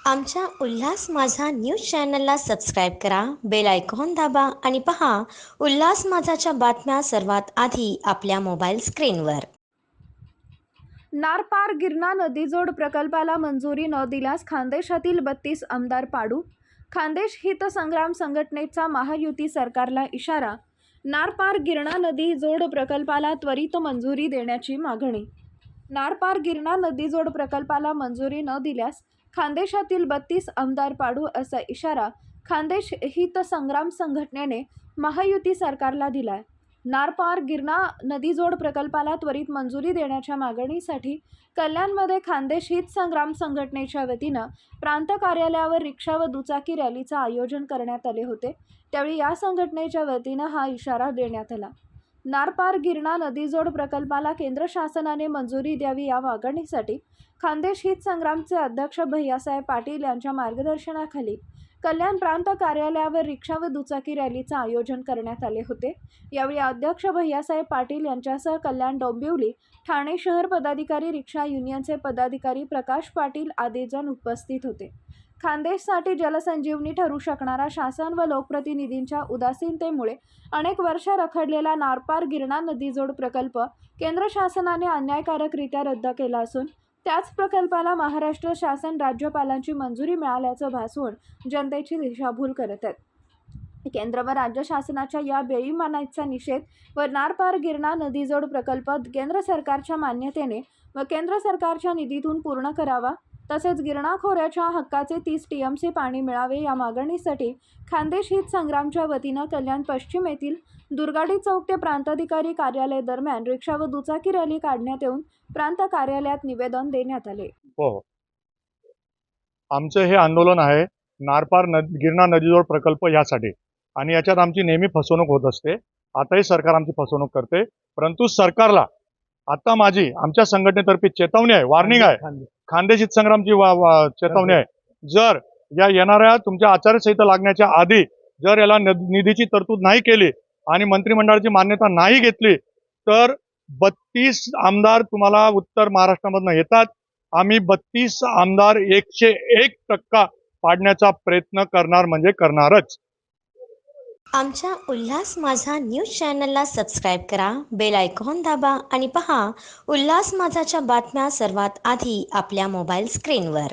आमच्या उल्हास माझा न्यूज चॅनलला सबस्क्राईब करा, बेल आयकॉन दाबा आणि पहा उल्हास माझाच्या बातम्या सर्वात आधी आपल्या मोबाईल स्क्रीनवर. नारपार गिरणा नदीजोड प्रकल्पाला मंजुरी न दिल्यास खान्देशातील 32 आमदार पाडू. खान्देश हितसंग्राम संघटनेचा महायुती सरकारला इशारा. नारपार गिरणा नदी जोड प्रकल्पाला त्वरित मंजुरी देण्याची मागणी. नारपार गिरणा नदीजोड प्रकल्पाला मंजुरी न दिल्यास खान्देशातील 32 आमदार पाडू असा इशारा खान्देश हितसंग्राम संघटनेने महायुती सरकारला दिलाय. नारपार गिरणा नदीजोड प्रकल्पाला त्वरित मंजुरी देण्याच्या मागणीसाठी कल्याणमध्ये खान्देश हितसंग्राम संघटनेच्या वतीनं प्रांत कार्यालयावर रिक्षा व दुचाकी रॅलीचं आयोजन करण्यात आले होते. त्यावेळी या संघटनेच्या वतीनं हा इशारा देण्यात आला. नारपार गिरणा नदीजोड प्रकल्पाला केंद्र शासनाने मंजुरी द्यावी या मागणीसाठी खान्देश हितसंग्रामचे अध्यक्ष भैयासाहेब पाटील यांच्या मार्गदर्शनाखाली कल्याण प्रांत कार्यालयावर रिक्षा व दुचाकी रॅलीचं आयोजन करण्यात आले होते. यावेळी अध्यक्ष भैयासाहेब पाटील यांच्यासह कल्याण डोंबिवली ठाणे शहर पदाधिकारी, रिक्षा युनियनचे पदाधिकारी प्रकाश पाटील आदी जण उपस्थित होते. खान्देशसाठी जलसंजीवनी ठरू शकणारा शासन व लोकप्रतिनिधींच्या उदासीनतेमुळे अनेक वर्ष रखडलेला नारपार गिरणा नदीजोड प्रकल्प केंद्र शासनाने अन्यायकारकरित्या रद्द केला असून त्याच प्रकल्पाला महाराष्ट्र शासन राज्यपालांची मंजुरी मिळाल्याचं भासवून जनतेची दिशाभूल करत आहेत. केंद्र व राज्य शासनाच्या या बेईमानीचा निषेध व नारपार गिरणा नदीजोड प्रकल्प केंद्र सरकारच्या मान्यतेने व केंद्र सरकारच्या निधीतून पूर्ण करावा, तसेच गिरणा खोऱ्याच्या हक्काचे 30 TMC पाणी मिळावे या मागणीसाठी खान्देश हितसंग्रामच्या वतीनं कल्याण पश्चिम येथील दुर्गाडी चौक ते प्रांताधिकारी कार्यालय दरम्यान रिक्षा व दुचाकी रॅली काढण्यात येऊन प्रांत कार्यालयात निवेदन देण्यात आले. आमचं हे आंदोलन आहे नारपार गिरणा नदीजोड प्रकल्प यासाठी, आणि याच्यात आमची नेहमी फसवणूक होत असते. आताही सरकार आमची फसवणूक करते, परंतु सरकारला आता माझी आमच्या संघटनेतर्फे चेतावणी आहे, वॉर्निंग आहे, खान्देश हितसंग्रामची चेतावणी आहे. जर या येणाऱ्या तुमच्या आचारसंहिता लागण्याच्या आधी जर याला निधीची तरतूद नाही केली आणि मंत्रिमंडळाची मान्यता नाही घेतली तर 32 आमदार तुम्हाला उत्तर महाराष्ट्रामधून येतात. आम्ही 32 आमदार 101% पाडण्याचा प्रयत्न करणार म्हणजे करणारच. आमच्या उल्हास माझा न्यूज चॅनलला सबस्क्राईब करा, बेल आयकॉन दाबा आणि पहा उल्हास माझाच्या बातम्या सर्वात आधी आपल्या मोबाईल स्क्रीनवर.